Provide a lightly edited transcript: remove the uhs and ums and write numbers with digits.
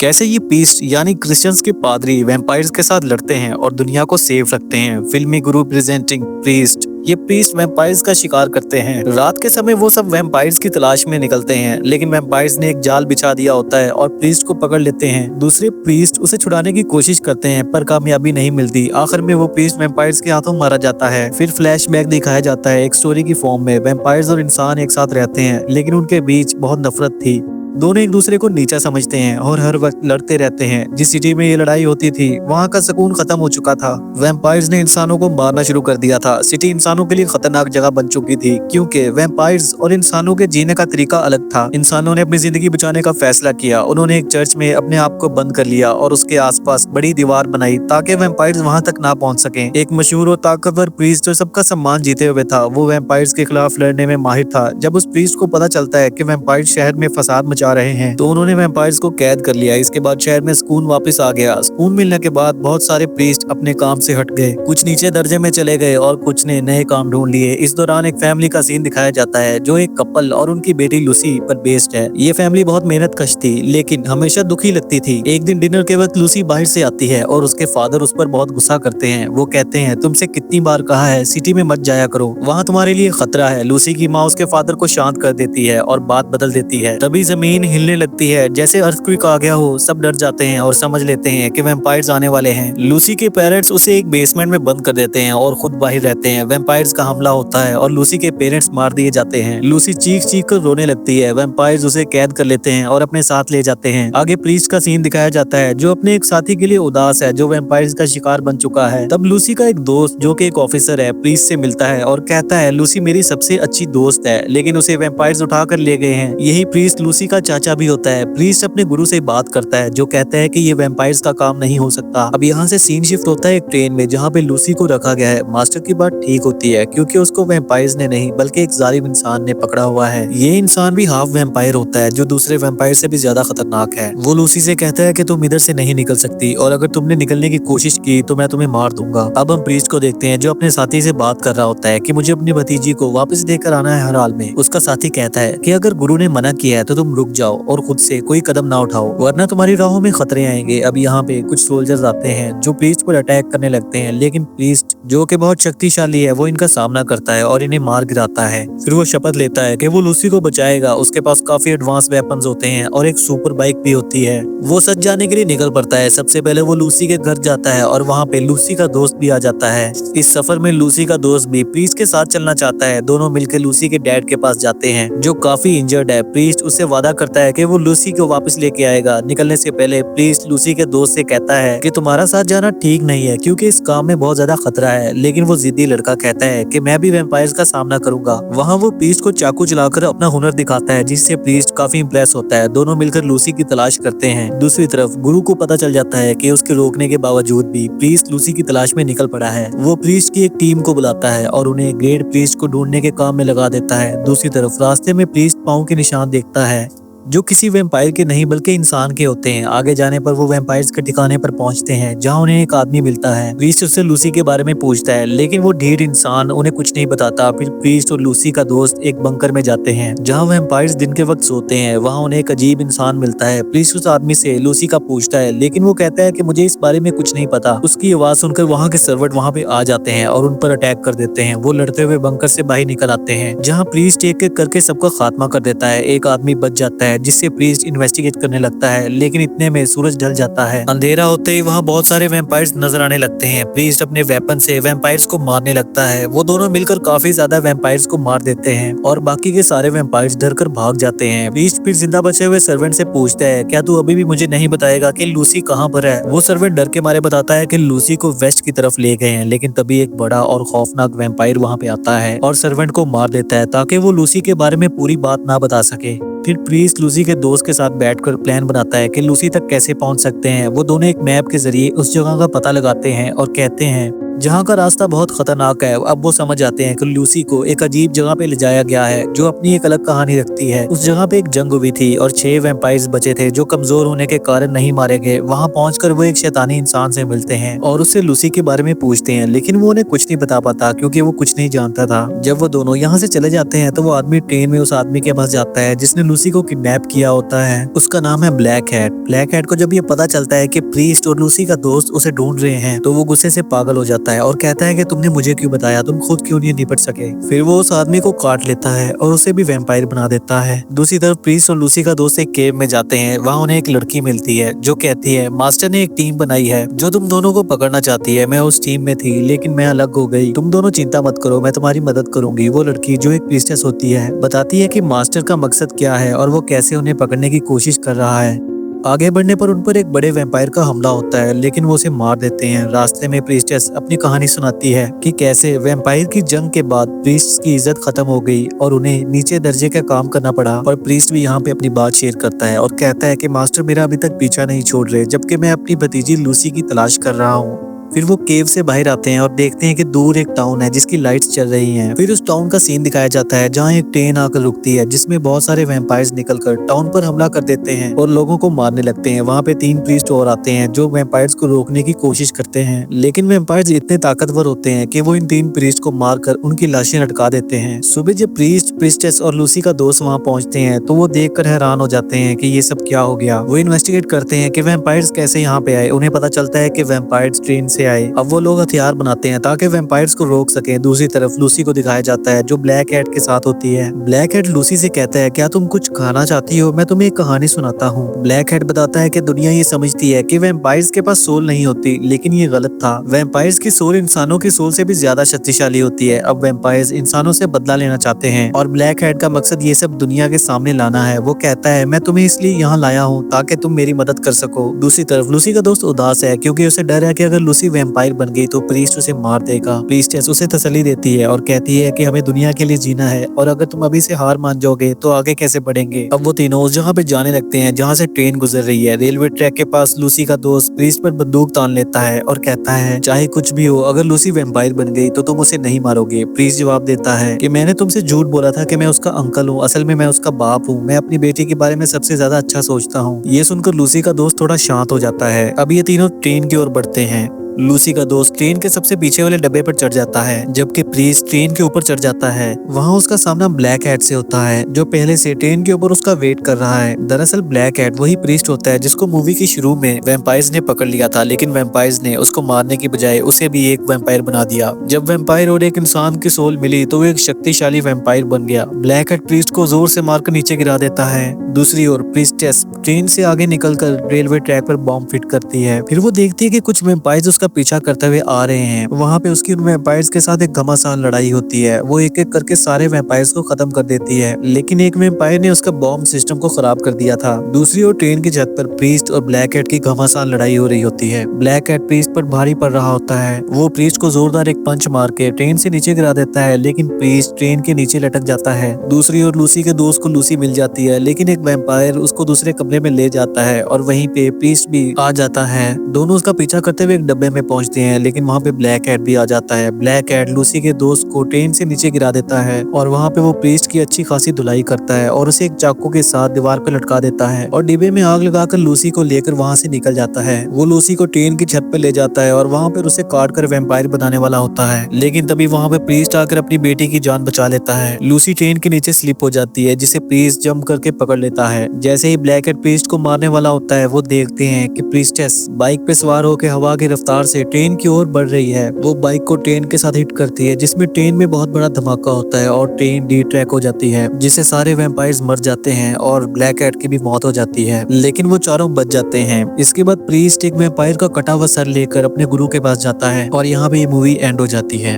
कैसे ये प्रीस्ट यानी क्रिश्चियंस के पादरी वैम्पायर्स के साथ लड़ते हैं और दुनिया को सेफ रखते हैं। फिल्मी गुरु प्रेजेंटिंग प्रीस्ट। ये प्रीस्ट वैम्पायर्स का शिकार करते हैं। रात के समय वो सब वैम्पायर्स की तलाश में निकलते हैं, लेकिन वैम्पायर्स ने एक जाल बिछा दिया होता है और प्रीस्ट को पकड़ लेते हैं। दूसरे प्रीस्ट उसे छुड़ाने की कोशिश करते हैं पर कामयाबी नहीं मिलती। आखिर में वो प्रीस्ट वैम्पायर्स के हाथों मारा जाता है। फिर फ्लैशबैक दिखाया जाता है एक स्टोरी की फॉर्म में। वैम्पायर्स और इंसान एक साथ रहते हैं, लेकिन उनके बीच बहुत नफरत थी। दोनों एक दूसरे को नीचा समझते हैं और हर वक्त लड़ते रहते हैं। जिस सिटी में ये लड़ाई होती थी वहाँ का सुकून खत्म हो चुका था। वैम्पायर्स ने इंसानों को मारना शुरू कर दिया था। सिटी इंसानों के लिए खतरनाक जगह बन चुकी थी, क्योंकि वैम्पायर्स और इंसानों के जीने का तरीका अलग था। इंसानों ने अपनी जिंदगी बचाने का फैसला किया। उन्होंने एक चर्च में अपने आप को बंद कर लिया और उसके आसपास बड़ी दीवार बनाई ताकि वैम्पायर्स वहां तक ना पहुंच सके। एक मशहूर और ताकतवर प्रीस्ट जो सबका सम्मान जीते हुए था, वो वैम्पायर्स के खिलाफ लड़ने में माहिर था। जब उस प्रीस्ट को पता चलता है कि वैम्पायर्स शहर में फसाद मचा रहे हैं तो उन्होंने वैम्पायर्स को कैद कर लिया। इसके बाद शहर में सुकून वापस आ गया। सुकून मिलने के बाद बहुत सारे प्रीस्ट अपने काम से हट गए, कुछ नीचे दर्जे में चले गए और कुछ ने नए काम ढूंढ लिए। इस दौरान एक फैमिली का सीन दिखाया जाता है जो एक कपल और उनकी बेटी लूसी पर बेस्ड है। ये फैमिली बहुत मेहनत कश थी, लेकिन हमेशा दुखी लगती थी। एक दिन डिनर के वक्त लूसी बाहर से आती है और उसके फादर उस पर बहुत गुस्सा करते हैं। वो कहते हैं, तुमसे कितनी बार कहा है सिटी में मत जाया करो, वहाँ तुम्हारे लिए खतरा है। लूसी की माँ उसके फादर को शांत कर देती है और बात बदल देती है। तभी जमीन हिलने लगती है जैसे अर्थक्वेक आ गया हो। सब डर जाते हैं और समझ लेते हैं कि वैम्पायर्स आने वाले हैं। लूसी के पेरेंट्स उसे एक बेसमेंट में बंद कर देते हैं और खुद बाहर रहते हैं। वैम्पायर्स का हमला होता है और लूसी के पेरेंट्स मार दिए जाते हैं। लूसी चीख चीख कर रोने लगती है। वैम्पायर्स उसे कैद कर लेते हैं और अपने साथ ले जाते हैं। आगे प्रीस्ट का सीन दिखाया जाता है जो अपने एक साथी के लिए उदास है जो वैम्पायर्स का शिकार बन चुका है। तब लूसी का एक दोस्त जो कि एक ऑफिसर है प्रीस्ट से मिलता है और कहता है, लूसी मेरी सबसे अच्छी दोस्त है, लेकिन उसे वैम्पायर्स उठा कर ले गए हैं। यही प्रीस्ट लूसी का चाचा भी होता है। प्रीस्ट अपने गुरु से बात करता है जो कहता है कि ये वैम्पायर्स का काम नहीं हो सकता। अब यहाँ से सीन शिफ्ट होता है एक ट्रेन में जहाँ पे लूसी को रखा गया है। मास्टर की बात ठीक होती है क्योंकि उसको वैम्पायर्स ने नहीं बल्कि एक जालिम इंसान ने पकड़ा हुआ है। ये इंसान भी हाफ वैम्पायर होता है जो दूसरे वैम्पायर से भी ज्यादा खतरनाक है। वो लूसी से कहता है कि तुम इधर से नहीं निकल सकती और अगर तुमने निकलने की कोशिश की तो मैं तुम्हें मार दूंगा। अब हम प्रीस्ट को देखते हैं जो अपने साथी से बात कर रहा होता है कि मुझे अपनी भतीजी को वापस लेकर आना है हर हाल में। उसका साथी कहता है कि अगर गुरु ने मना किया है तो तुम रुक जाओ और खुद से कोई कदम ना उठाओ, वरना तुम्हारी राहों में खतरे आएंगे। अब यहाँ पे कुछ सोल्जर्स आते हैं जो प्रीस्ट पर अटैक करने लगते हैं, लेकिन प्रीस्ट जो कि बहुत शक्तिशाली है वो इनका सामना करता है और इन्हें मार गिराता है। फिर वो शपथ लेता है कि वो लूसी को बचाएगा। उसके पास काफी एडवांस वेपन्स होते हैं और एक सुपर बाइक भी होती है। वो सच जाने के लिए निकल पड़ता है। सबसे पहले वो लूसी के घर जाता है और वहाँ पे लूसी का दोस्त भी आ जाता है। इस सफर में लूसी का दोस्त भी प्रीस्ट के साथ चलना चाहता है। दोनों मिलकर लूसी के डैड के पास जाते हैं जो काफी इंजर्ड है। प्रीस्ट उससे वादा करता है कि वो लूसी को वापस लेके आएगा। निकलने से पहले प्रीस्ट लूसी के दोस्त से कहता है कि तुम्हारा साथ जाना ठीक नहीं है क्योंकि इस काम में बहुत ज्यादा खतरा है, लेकिन वो जिद्दी लड़का कहता है कि मैं भी वैम्पायर्स का सामना करूंगा। वहाँ वो प्रीस्ट को चाकू चलाकर अपना हुनर दिखाता है जिससे प्रीस्ट काफी इंप्रेस होता है। दोनों मिलकर लूसी की तलाश करते हैं। दूसरी तरफ गुरु को पता चल जाता है कि उसके रोकने के बावजूद भी प्रीस्ट लूसी की तलाश में निकल पड़ा है। वो प्रीस्ट की एक टीम को बुलाता है और उन्हें ग्रेट प्रीस्ट को ढूंढने के काम में लगा देता है। दूसरी तरफ रास्ते में प्रीस्ट पाँव के निशान देखता है जो किसी वैम्पायर के नहीं बल्कि इंसान के होते हैं। आगे जाने पर वो वैम्पायर्स के ठिकाने पर पहुंचते हैं जहां उन्हें एक आदमी मिलता है। प्रीस्ट उससे लूसी के बारे में पूछता है, लेकिन वो ढीठ इंसान उन्हें कुछ नहीं बताता। फिर प्रीस्ट और लूसी का दोस्त एक बंकर में जाते हैं जहां वैम्पायर्स दिन के वक्त सोते हैं। वहां उन्हें एक अजीब इंसान मिलता है। प्रीस्ट उस आदमी से लूसी का पूछता है, लेकिन वो कहता है कि मुझे इस बारे में कुछ नहीं पता। उसकी आवाज सुनकर वहाँ के सर्वेंट वहाँ पे आ जाते हैं और उन पर अटैक कर देते हैं। वो लड़ते हुए बंकर से बाहर निकल आते हैं जहाँ प्रीस्ट एक एक करके सबका खात्मा कर देता है। एक आदमी बच जाता है जिससे प्रीस्ट इन्वेस्टिगेट करने लगता है, लेकिन इतने में सूरज ढल जाता है। अंधेरा होते ही वहाँ बहुत सारे वैम्पायर्स नजर आने लगते हैं। प्रीस्ट अपने वेपन से वैम्पायर्स को मारने लगता है। वो दोनों मिलकर काफी ज्यादा वैम्पायर्स को मार देते हैं और बाकी के सारे वैम्पायर्स डर कर भाग जाते हैं। प्रीस्ट फिर जिंदा बचे हुए सर्वेंट से पूछता है, क्या तू अभी भी मुझे नहीं बताएगा कि लूसी कहाँ पर है? वो सर्वेंट डर के मारे बताता है कि लूसी को वेस्ट की तरफ ले गए हैं, लेकिन तभी एक बड़ा और खौफनाक वैम्पायर वहाँ पे आता है और सर्वेंट को मार देता है ताकि वो लूसी के बारे में पूरी बात ना बता सके। फिर प्रीस्ट लूसी के दोस्त के साथ बैठकर प्लान बनाता है कि लूसी तक कैसे पहुंच सकते हैं। वो दोनों एक मैप के जरिए उस जगह का पता लगाते हैं और कहते हैं जहाँ का रास्ता बहुत खतरनाक है। अब वो समझ जाते हैं कि लूसी को एक अजीब जगह पे ले जाया गया है जो अपनी एक अलग कहानी रखती है। उस जगह पे एक जंग हुई थी और 6 वैम्पायर्स बचे थे जो कमजोर होने के कारण नहीं मारे गए। वहाँ पहुंचकर वो एक शैतानी इंसान से मिलते हैं और उससे लूसी के बारे में पूछते हैं, लेकिन वो उन्हें कुछ नहीं बता पाता क्योंकि वो कुछ नहीं जानता था। जब वो दोनों यहाँ से चले जाते हैं तो वो आदमी ट्रेन में उस आदमी के पास जाता है जिसने लूसी को किडनैप किया होता है। उसका नाम है ब्लैक हैट। ब्लैक हैट को जब ये पता चलता है कि प्रीस्ट और लूसी का दोस्त उसे ढूंढ रहे हैं तो वो गुस्से से पागल हो जाता है और कहता है कि तुमने मुझे क्यों बताया, तुम खुद क्यों नहीं निपट सके। फिर वो उस आदमी को काट लेता है और उसे भी वैम्पायर बना देता है। दूसरी तरफ प्रीस्ट और लूसी का दोस्त एक केव में जाते हैं। वहाँ उन्हें एक लड़की मिलती है जो कहती है मास्टर ने एक टीम बनाई है जो तुम दोनों को पकड़ना चाहती है। मैं उस टीम में थी लेकिन मैं अलग हो गई। तुम दोनों चिंता मत करो, मैं तुम्हारी मदद करूंगी। वो लड़की जो एक प्रीस्टेस होती है बताती है कि मास्टर का मकसद क्या है और वो कैसे उन्हें पकड़ने की कोशिश कर रहा है। आगे बढ़ने पर उन पर एक बड़े वैम्पायर का हमला होता है लेकिन वो उसे मार देते हैं। रास्ते में प्रीस्टेस अपनी कहानी सुनाती है कि कैसे वैम्पायर की जंग के बाद प्रीस्ट की इज्जत खत्म हो गई और उन्हें नीचे दर्जे का काम करना पड़ा। और प्रीस्ट भी यहाँ पे अपनी बात शेयर करता है और कहता है कि मास्टर मेरा अभी तक पीछा नहीं छोड़ रहे जबकि मैं अपनी भतीजी लूसी की तलाश कर रहा हूँ। फिर वो केव से बाहर आते हैं और देखते हैं कि दूर एक टाउन है जिसकी लाइट्स चल रही हैं। फिर उस टाउन का सीन दिखाया जाता है जहाँ एक ट्रेन आकर रुकती है जिसमें बहुत सारे वैम्पायर्स निकलकर टाउन पर हमला कर देते हैं और लोगों को मारने लगते हैं। वहाँ पे 3 प्रीस्ट और आते हैं जो वैम्पायर्स को रोकने की कोशिश करते हैं, लेकिन वैम्पायर्स इतने ताकतवर होते हैं कि वो इन 3 प्रीस्ट को मारकर उनकी लाशें लटका देते हैं। सुबह जब प्रीस्ट, प्रीस्टेस और लूसी का दोस्त वहाँ पहुँचते हैं तो वो देखकर हैरान हो जाते हैं कि ये सब क्या हो गया। वो इन्वेस्टिगेट करते हैं कि वैम्पायर्स कैसे यहाँ पे आए। उन्हें पता चलता है कि वैम्पायर्स ट्रेन से आए। अब वो लोग हथियार बनाते हैं ताकि वैम्पायर्स को रोक सकें। दूसरी तरफ लूसी को दिखाया जाता है जो ब्लैक हैट के साथ होती है। ब्लैक हैट लूसी से कहता है क्या तुम कुछ खाना चाहती हो, मैं तुम्हें एक कहानी सुनाता हूँ। ब्लैक हैट बताता है कि दुनिया ये समझती है कि वैम्पायर्स के पास सोल नहीं होती, लेकिन ये गलत था। वैम्पायर्स की सोल इंसानों की सोल से भी ज्यादा शक्तिशाली होती है। अब वैम्पायर्स इंसानों से बदला लेना चाहते हैं और ब्लैक हैट का मकसद ये सब दुनिया के सामने लाना है। वो कहता है मैं तुम्हें इसलिए यहाँ लाया हूँ ताकि तुम मेरी मदद कर सको। दूसरी तरफ लूसी का दोस्त उदास है क्योंकि उसे डर है कि अगर लूसी वैम्पायर बन गई तो प्रीस्ट उसे मार देगा। प्रीस्टेस उसे तसल्ली देती है और कहती है कि हमें दुनिया के लिए जीना है और अगर तुम अभी से हार मान जाओगे तो आगे कैसे बढ़ेंगे। अब वो तीनों उस जगह पे जाने लगते हैं जहाँ से ट्रेन गुजर रही है। रेलवे ट्रैक के पास लूसी का दोस्त प्रीस्ट पर बंदूक तान लेता है और कहता है चाहे कुछ भी हो, अगर लूसी वैम्पायर बन गई तो तुम उसे नहीं मारोगे। प्रीस्ट जवाब देता है कि मैंने तुमसे झूठ बोला था कि मैं उसका अंकल हूँ, असल में मैं उसका बाप हूँ। मैं अपनी बेटी के बारे में सबसे ज्यादा अच्छा सोचता हूँ। ये सुनकर लूसी का दोस्त थोड़ा शांत हो जाता है। अब ये तीनों ट्रेन की ओर बढ़ते हैं। लूसी का दोस्त ट्रेन के सबसे पीछे वाले डब्बे पर चढ़ जाता है जबकि प्रीस्ट ट्रेन के ऊपर चढ़ जाता है। वहाँ उसका सामना ब्लैक हैट से होता है जो पहले से ट्रेन के ऊपर उसका वेट कर रहा है। दरअसल ब्लैक हैट वही प्रीस्ट होता है जिसको मूवी के शुरू में वैम्पायर्स ने पकड़ लिया था, लेकिन वैम्पायर्स ने उसको मारने की बजाय उसे भी एक वैम्पायर बना दिया। जब वैम्पायर और एक इंसान की सोल मिली तो वो एक शक्तिशाली वैम्पायर बन गया। ब्लैक हैट प्रीस्ट को जोर से मारकर नीचे गिरा देता है। दूसरी ओर प्रीस्टेस ट्रेन से आगे निकलकर रेलवे ट्रैक पर बॉम्ब फिट करती है। फिर वो देखती है कि कुछ वैम्पायर्स उसका पीछा करते हुए आ रहे हैं। वहाँ पे उसकी उन वैम्पायर्स के साथ एक घमासान लड़ाई होती है। वो एक एक करके सारे वैम्पायर्स को खत्म कर देती है, लेकिन एक वैम्पायर ने उसका बॉम्ब सिस्टम को खराब कर दिया था। दूसरी ओर ट्रेन की छत पर प्रीस्ट और ब्लैक हैट की घमासान लड़ाई हो रही होती है। ब्लैक हैट प्रीस्ट पर भारी पड़ रहा होता है। वो प्रीस्ट को जोरदार एक पंच मार के ट्रेन से नीचे गिरा देता है, लेकिन प्रीस्ट ट्रेन के नीचे लटक जाता है। दूसरी ओर लूसी के दोस्त को लूसी मिल जाती है, लेकिन एक वैम्पायर उसको दूसरे कमरे में ले जाता है और वहीं पे प्रीस्ट भी आ जाता है। दोनों उसका पीछा करते हुए एक डब्बे में पहुंचते हैं, लेकिन वहाँ पे ब्लैक हैट भी आ जाता है। ब्लैक हैट लूसी के दोस्त को ट्रेन से नीचे गिरा देता है और वहाँ पे वो प्रीस्ट की अच्छी खासी धुलाई करता है और उसे एक चाकू के साथ दीवार पे लटका देता है और डिब्बे में आग लगाकर लूसी को लेकर वहाँ से निकल जाता है। वो लूसी को ट्रेन की छत पे ले जाता है और वहाँ पर उसे काट कर वैम्पायर बनाने वाला होता है, लेकिन तभी वहाँ पे प्रीस्ट आकर अपनी बेटी की जान बचा लेता है। लूसी ट्रेन के नीचे स्लिप हो जाती है जिसे प्रीस्ट जंप करके पकड़ लेता है। जैसे ही ब्लैक हैट प्रीस्ट को मारने वाला होता है वो देखते हैं कि प्रीस्टेस बाइक पे सवार होकर हवा की रफ्तार से ट्रेन की ओर बढ़ रही है। वो बाइक को ट्रेन के साथ हिट करती है जिसमें ट्रेन में बहुत बड़ा धमाका होता है और ट्रेन डी ट्रैक हो जाती है, जिससे सारे वैम्पायर्स मर जाते हैं और ब्लैक हैट की भी मौत हो जाती है, लेकिन वो चारों बच जाते हैं। इसके बाद प्रीस्ट एक वैम्पायर का कटा हुआ सर लेकर अपने गुरु के पास जाता है और यहाँ पे ये मूवी एंड हो जाती है।